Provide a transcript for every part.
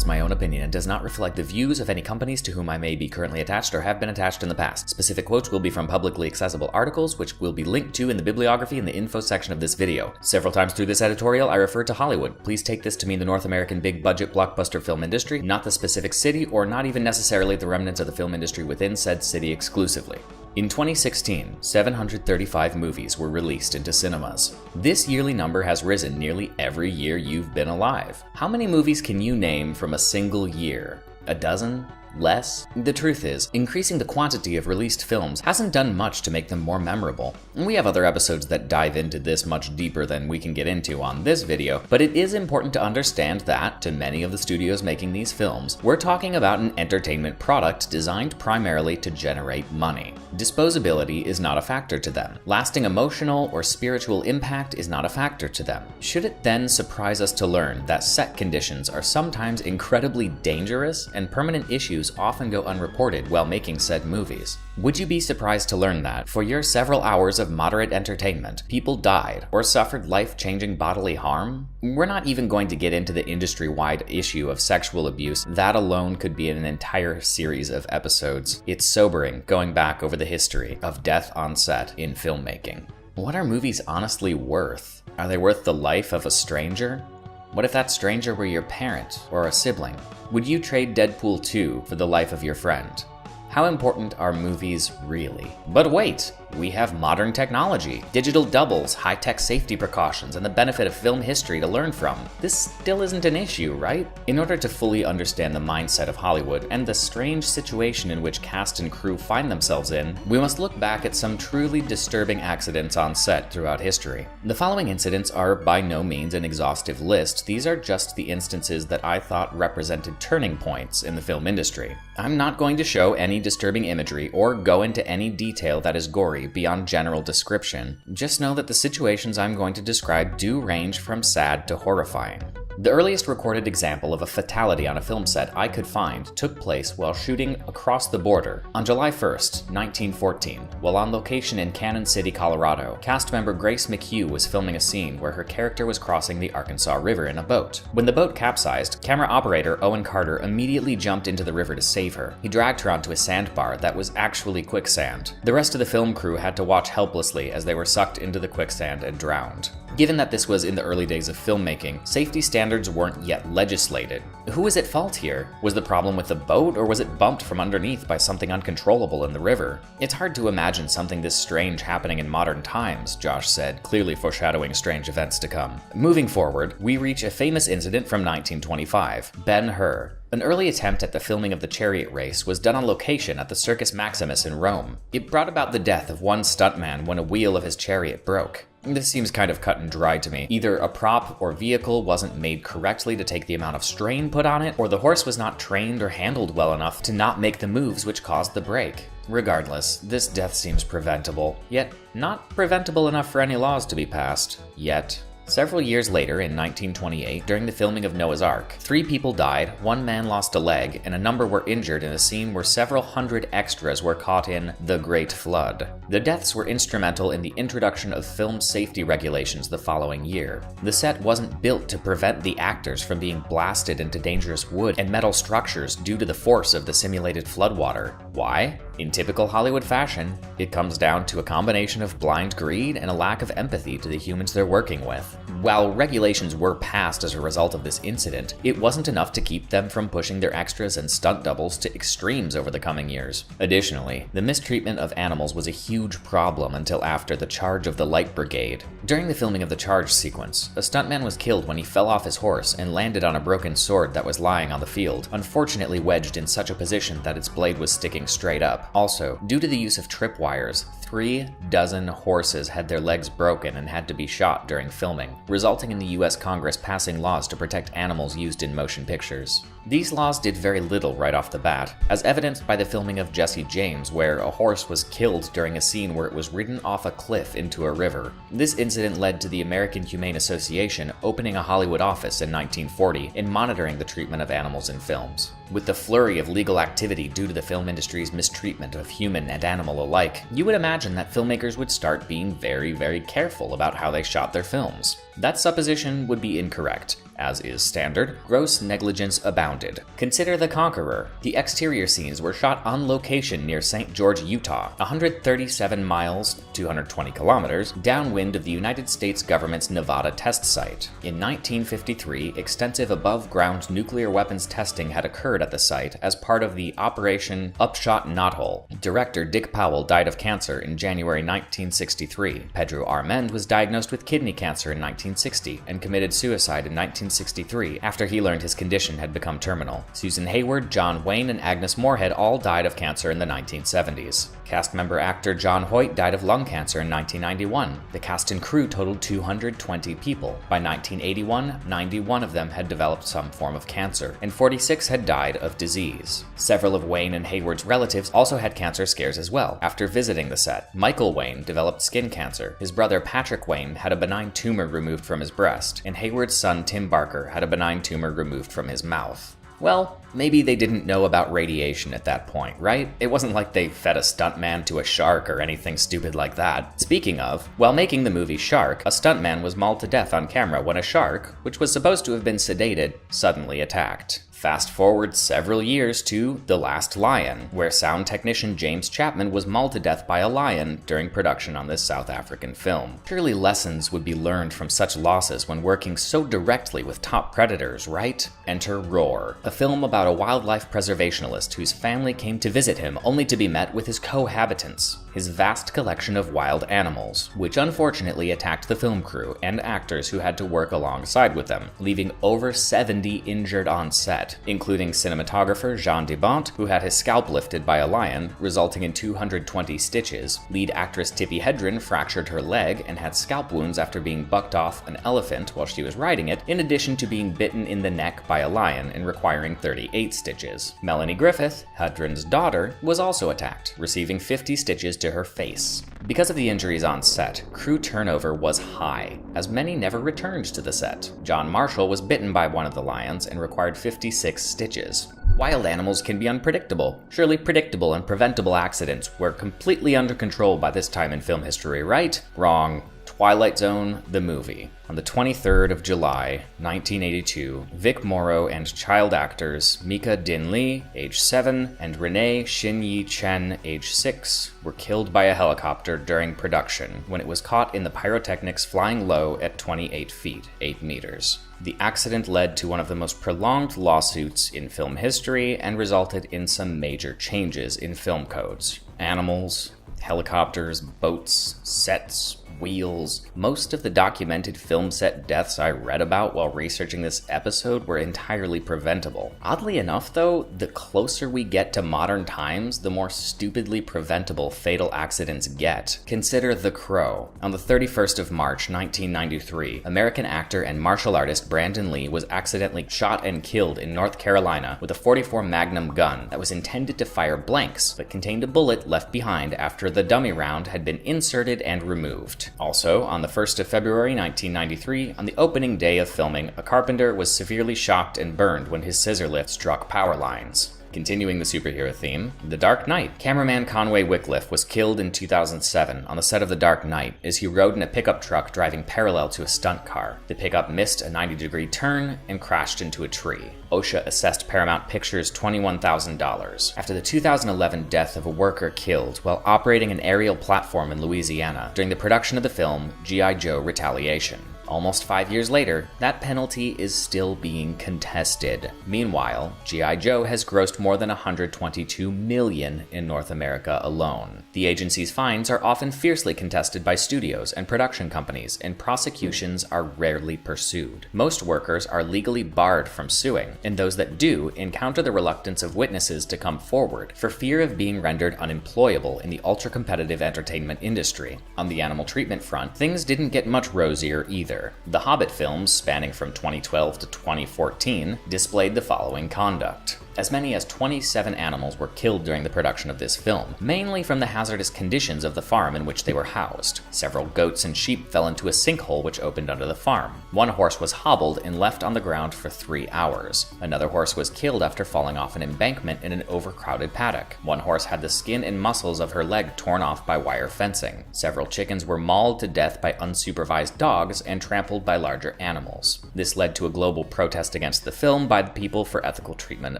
is my own opinion and does not reflect the views of any companies to whom I may be currently attached or have been attached in the past. Specific quotes will be from publicly accessible articles, which will be linked to in the bibliography in the info section of this video. Several times through this editorial, I refer to Hollywood. Please take this to mean the North American big-budget blockbuster film industry, not the specific city, or not even necessarily the remnants of the film industry within said city exclusively. In 2016, 735 movies were released into cinemas. This yearly number has risen nearly every year you've been alive. How many movies can you name from a single year? A dozen? Less? The truth is, increasing the quantity of released films hasn't done much to make them more memorable. We have other episodes that dive into this much deeper than we can get into on this video, but it is important to understand that, to many of the studios making these films, we're talking about an entertainment product designed primarily to generate money. Disposability is not a factor to them. Lasting emotional or spiritual impact is not a factor to them. Should it then surprise us to learn that set conditions are sometimes incredibly dangerous and permanent issues often go unreported while making said movies? Would you be surprised to learn that, for your several hours of moderate entertainment, people died or suffered life-changing bodily harm? We're not even going to get into the industry-wide issue of sexual abuse. That alone could be an entire series of episodes. It's sobering going back over the history of death on set in filmmaking. What are movies honestly worth? Are they worth the life of a stranger? What if that stranger were your parent or a sibling? Would you trade Deadpool 2 for the life of your friend? How important are movies really? But wait! We have modern technology, digital doubles, high-tech safety precautions, and the benefit of film history to learn from. This still isn't an issue, right? In order to fully understand the mindset of Hollywood and the strange situation in which cast and crew find themselves in, we must look back at some truly disturbing accidents on set throughout history. The following incidents are by no means an exhaustive list. These are just the instances that I thought represented turning points in the film industry. I'm not going to show any disturbing imagery or go into any detail that is gory beyond general description. Just know that the situations I'm going to describe do range from sad to horrifying. The earliest recorded example of a fatality on a film set I could find took place while shooting across the border. On July 1st, 1914, while on location in Cannon City, Colorado, cast member Grace McHugh was filming a scene where her character was crossing the Arkansas River in a boat. When the boat capsized, camera operator Owen Carter immediately jumped into the river to save her. He dragged her onto a sandbar that was actually quicksand. The rest of the film crew had to watch helplessly as they were sucked into the quicksand and drowned. Given that this was in the early days of filmmaking, safety standards weren't yet legislated. Who was at fault here? Was the problem with the boat, or was it bumped from underneath by something uncontrollable in the river? It's hard to imagine something this strange happening in modern times, Josh said, clearly foreshadowing strange events to come. Moving forward, we reach a famous incident from 1925, Ben-Hur. An early attempt at the filming of the chariot race was done on location at the Circus Maximus in Rome. It brought about the death of one stuntman when a wheel of his chariot broke. This seems kind of cut and dry to me. Either a prop or vehicle wasn't made correctly to take the amount of strain put on it, or the horse was not trained or handled well enough to not make the moves which caused the break. Regardless, this death seems preventable, yet not preventable enough for any laws to be passed. Yet. Several years later, in 1928, during the filming of Noah's Ark, 3 people died, 1 man lost a leg, and a number were injured in a scene where several hundred extras were caught in the Great Flood. The deaths were instrumental in the introduction of film safety regulations the following year. The set wasn't built to prevent the actors from being blasted into dangerous wood and metal structures due to the force of the simulated floodwater. Why? In typical Hollywood fashion, it comes down to a combination of blind greed and a lack of empathy to the humans they're working with. While regulations were passed as a result of this incident, it wasn't enough to keep them from pushing their extras and stunt doubles to extremes over the coming years. Additionally, the mistreatment of animals was a huge problem until after the charge of the Light Brigade. During the filming of the charge sequence, a stuntman was killed when he fell off his horse and landed on a broken sword that was lying on the field, unfortunately wedged in such a position that its blade was sticking straight up. Also, due to the use of tripwires, 3 dozen horses had their legs broken and had to be shot during filming, resulting in the US Congress passing laws to protect animals used in motion pictures. These laws did very little right off the bat, as evidenced by the filming of Jesse James, where a horse was killed during a scene where it was ridden off a cliff into a river. This incident led to the American Humane Association opening a Hollywood office in 1940 and monitoring the treatment of animals in films. With the flurry of legal activity due to the film industry's mistreatment of human and animal alike, you would imagine that filmmakers would start being very, very careful about how they shot their films. That supposition would be incorrect. As is standard, gross negligence abounded. Consider The Conqueror. The exterior scenes were shot on location near St. George, Utah, 137 miles, 220 kilometers, downwind of the United States government's Nevada test site. In 1953, extensive above-ground nuclear weapons testing had occurred at the site as part of the Operation Upshot Knothole. Director Dick Powell died of cancer in January 1963. Pedro Armend was diagnosed with kidney cancer in 1960 and committed suicide in 1963 after he learned his condition had become terminal. Susan Hayward, John Wayne, and Agnes Moorehead all died of cancer in the 1970s. Cast member actor John Hoyt died of lung cancer in 1991. The cast and crew totaled 220 people. By 1981, 91 of them had developed some form of cancer, and 46 had died of disease. Several of Wayne and Hayward's relatives also had cancer scares as well after visiting the set. Michael Wayne developed skin cancer. His brother Patrick Wayne had a benign tumor removed from his breast, and Hayward's son Tim Barker had a benign tumor removed from his mouth. Well, maybe they didn't know about radiation at that point, right? It wasn't like they fed a stuntman to a shark or anything stupid like that. Speaking of, while making the movie Shark, a stuntman was mauled to death on camera when a shark, which was supposed to have been sedated, suddenly attacked. Fast forward several years to The Last Lion, where sound technician James Chapman was mauled to death by a lion during production on this South African film. Surely lessons would be learned from such losses when working so directly with top predators, right? Enter Roar, a film about a wildlife preservationist whose family came to visit him only to be met with his cohabitants, his vast collection of wild animals, which unfortunately attacked the film crew and actors who had to work alongside with them, leaving over 70 injured on set, including cinematographer Jean Debont, who had his scalp lifted by a lion, resulting in 220 stitches. Lead actress Tippi Hedren fractured her leg and had scalp wounds after being bucked off an elephant while she was riding it, in addition to being bitten in the neck by a lion and requiring 38 stitches. Melanie Griffith, Hedren's daughter, was also attacked, receiving 50 stitches to her face. Because of the injuries on set, crew turnover was high, as many never returned to the set. John Marshall was bitten by one of the lions and required 56 stitches. Wild animals can be unpredictable. Surely predictable and preventable accidents were completely under control by this time in film history, right? Wrong. Twilight Zone, the movie. On the 23rd of July, 1982, Vic Morrow and child actors Mika Din Lee, age 7, and Renee Shin-Yi Chen, age 6, were killed by a helicopter during production when it was caught in the pyrotechnics flying low at 28 feet, 8 meters. The accident led to one of the most prolonged lawsuits in film history and resulted in some major changes in film codes. Animals, helicopters, boats, sets, wheels. Most of the documented film set deaths I read about while researching this episode were entirely preventable. Oddly enough, though, the closer we get to modern times, the more stupidly preventable fatal accidents get. Consider The Crow. On the 31st of March, 1993, American actor and martial artist Brandon Lee was accidentally shot and killed in North Carolina with a .44 Magnum gun that was intended to fire blanks, but contained a bullet left behind after the dummy round had been inserted and removed. Also, on the 1st of February 1993, on the opening day of filming, a carpenter was severely shocked and burned when his scissor lift struck power lines. Continuing the superhero theme, The Dark Knight. Cameraman Conway Wycliffe was killed in 2007 on the set of The Dark Knight as he rode in a pickup truck driving parallel to a stunt car. The pickup missed a 90-degree turn and crashed into a tree. OSHA assessed Paramount Pictures $21,000 after the 2011 death of a worker killed while operating an aerial platform in Louisiana during the production of the film G.I. Joe Retaliation. Almost 5 years later, that penalty is still being contested. Meanwhile, G.I. Joe has grossed more than $122 million in North America alone. The agency's fines are often fiercely contested by studios and production companies, and prosecutions are rarely pursued. Most workers are legally barred from suing, and those that do encounter the reluctance of witnesses to come forward for fear of being rendered unemployable in the ultra-competitive entertainment industry. On the animal treatment front, things didn't get much rosier either. The Hobbit films, spanning from 2012 to 2014, displayed the following conduct. As many as 27 animals were killed during the production of this film, mainly from the hazardous conditions of the farm in which they were housed. Several goats and sheep fell into a sinkhole which opened under the farm. One horse was hobbled and left on the ground for 3 hours. Another horse was killed after falling off an embankment in an overcrowded paddock. One horse had the skin and muscles of her leg torn off by wire fencing. Several chickens were mauled to death by unsupervised dogs and trampled by larger animals. This led to a global protest against the film by the people for ethical treatment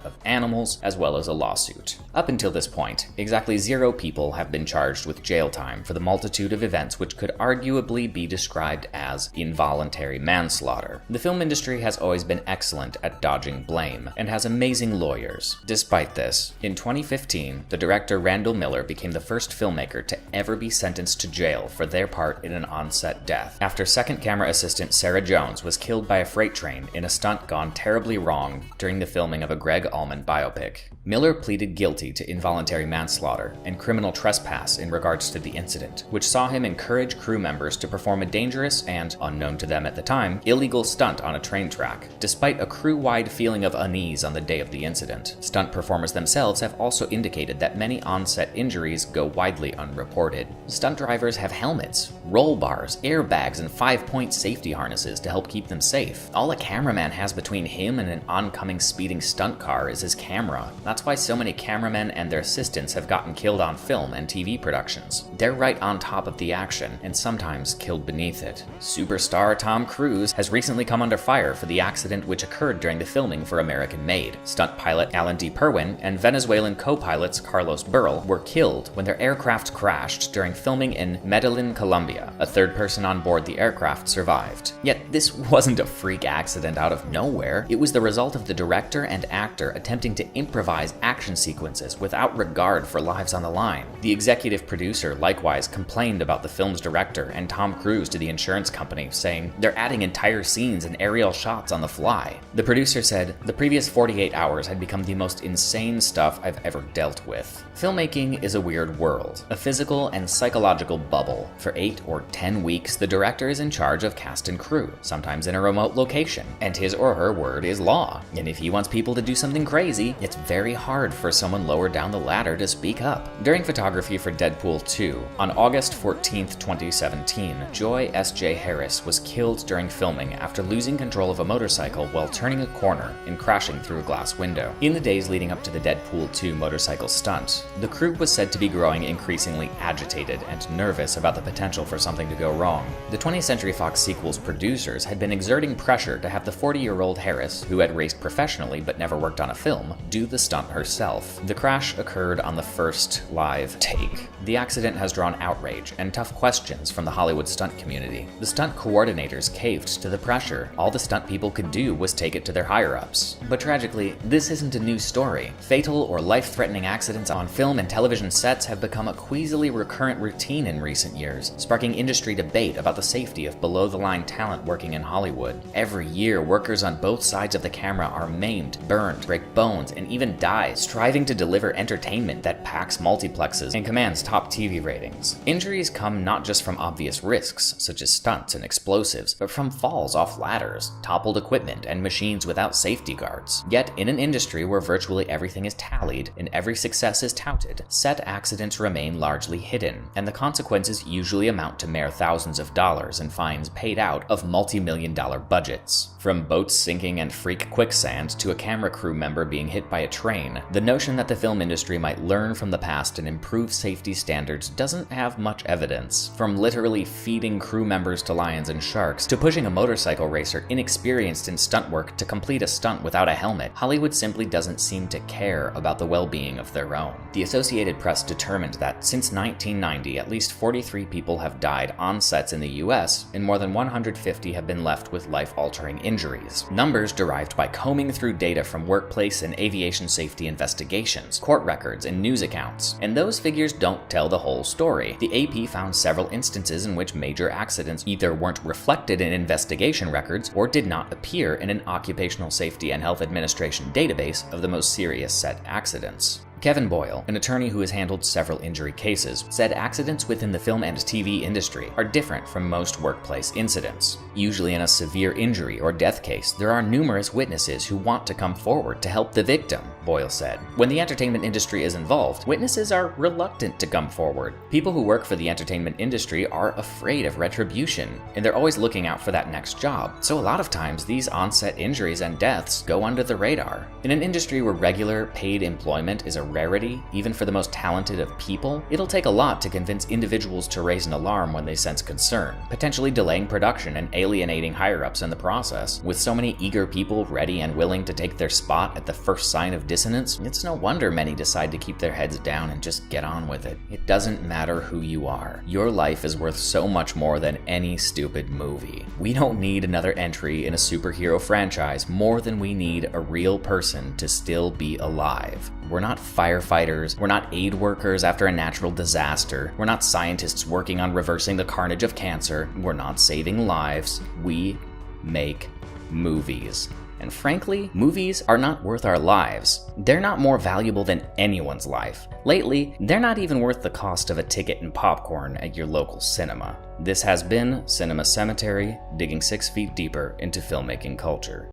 of animals, as well as a lawsuit. Up until this point, exactly 0 people have been charged with jail time for the multitude of events which could arguably be described as involuntary manslaughter. The film industry has always been excellent at dodging blame, and has amazing lawyers. Despite this, in 2015, the director Randall Miller became the first filmmaker to ever be sentenced to jail for their part in an on-set death, after second camera assistant Sarah Jones was killed by a freight train in a stunt gone terribly wrong during the filming of a Greg Allman biopic. Miller pleaded guilty to involuntary manslaughter and criminal trespass in regards to the incident, which saw him encourage crew members to perform a dangerous and, unknown to them at the time, illegal stunt on a train track, despite a crew-wide feeling of unease on the day of the incident. Stunt performers themselves have also indicated that many on-set injuries go widely unreported. Stunt drivers have helmets, roll bars, airbags, and 5-point safety harnesses to help keep them safe. All a cameraman has between him and an oncoming speeding stunt car is his camera. That's why so many cameramen and their assistants have gotten killed on film and TV productions. They're right on top of the action, and sometimes killed beneath it. Superstar Tom Cruise has recently come under fire for the accident which occurred during the filming for American Made. Stunt pilot Alan D. Purwin and Venezuelan co-pilots Carlos Burrell were killed when their aircraft crashed during filming in Medellin, Colombia. A third person on board the aircraft survived. Yet this wasn't a freak accident out of nowhere. It was the result of the director and actor attempting to improvise action sequences without regard for lives on the line. The executive producer likewise complained about the film's director and Tom Cruise to the insurance company, saying they're adding entire scenes and aerial shots on the fly. The producer said, "The previous 48 hours had become the most insane stuff I've ever dealt with." Filmmaking is a weird world, a physical and psychological bubble. For 8 or 10 weeks, the director is in charge of cast and crew, sometimes in a remote location, and his or her word is law. And if he wants people to do something crazy, it's very hard for someone lower down the ladder to speak up. During photography for Deadpool 2, on August 14th, 2017, Joy S.J. Harris was killed during filming after losing control of a motorcycle while turning a corner and crashing through a glass window. In the days leading up to the Deadpool 2 motorcycle stunt, the crew was said to be growing increasingly agitated and nervous about the potential for something to go wrong. The 20th Century Fox sequel's producers had been exerting pressure to have the 40-year-old Harris, who had raced professionally but never worked on a film, do the stunt herself. The crash occurred on the first live take. The accident has drawn outrage and tough questions from the Hollywood stunt community. The stunt coordinators caved to the pressure. All the stunt people could do was take it to their higher-ups. But tragically, this isn't a new story. Fatal or life-threatening accidents on film and television sets have become a queasily recurrent routine in recent years, sparking industry debate about the safety of below-the-line talent working in Hollywood. Every year, workers on both sides of the camera are maimed, burned, break bones, and even die, striving to deliver entertainment that packs multiplexes and commands top TV ratings. Injuries come not just from obvious risks, such as stunts and explosives, but from falls off ladders, toppled equipment, and machines without safety guards. Yet, in an industry where virtually everything is tallied and every success is touted, set accidents remain largely hidden, and the consequences usually amount to mere thousands of dollars in fines paid out of multi-million-dollar budgets. From boats sinking and freak quicksand to a camera crew member being hit by a train, the notion that the film industry might learn from the past and improve safety standards doesn't have much evidence. From literally feeding crew members to lions and sharks, to pushing a motorcycle racer inexperienced in stunt work to complete a stunt without a helmet, Hollywood simply doesn't seem to care about the well-being of their own. The Associated Press determined that since 1990, at least 43 people have died on sets in the US, and more than 150 have been left with life-altering injuries. Numbers derived by combing through data from workplace and aviation safety investigations, court records, and news accounts. And those figures don't tell the whole story. The AP found several instances in which major accidents either weren't reflected in investigation records or did not appear in an Occupational Safety and Health Administration database of the most serious set accidents. Kevin Boyle, an attorney who has handled several injury cases, said accidents within the film and TV industry are different from most workplace incidents. Usually in a severe injury or death case, there are numerous witnesses who want to come forward to help the victim, Boyle said. When the entertainment industry is involved, witnesses are reluctant to come forward. People who work for the entertainment industry are afraid of retribution, and they're always looking out for that next job. So a lot of times, these on-set injuries and deaths go under the radar. In an industry where regular, paid employment is a rarity, even for the most talented of people, it'll take a lot to convince individuals to raise an alarm when they sense concern, potentially delaying production and alienating higher-ups in the process. With so many eager people ready and willing to take their spot at the first sign of dissonance, it's no wonder many decide to keep their heads down and just get on with it. It doesn't matter who you are. Your life is worth so much more than any stupid movie. We don't need another entry in a superhero franchise more than we need a real person to still be alive. We're not firefighters, we're not aid workers after a natural disaster, we're not scientists working on reversing the carnage of cancer, we're not saving lives, we make movies. And frankly, movies are not worth our lives. They're not more valuable than anyone's life. Lately, they're not even worth the cost of a ticket and popcorn at your local cinema. This has been Cinema Cemetery, digging 6 feet deeper into filmmaking culture.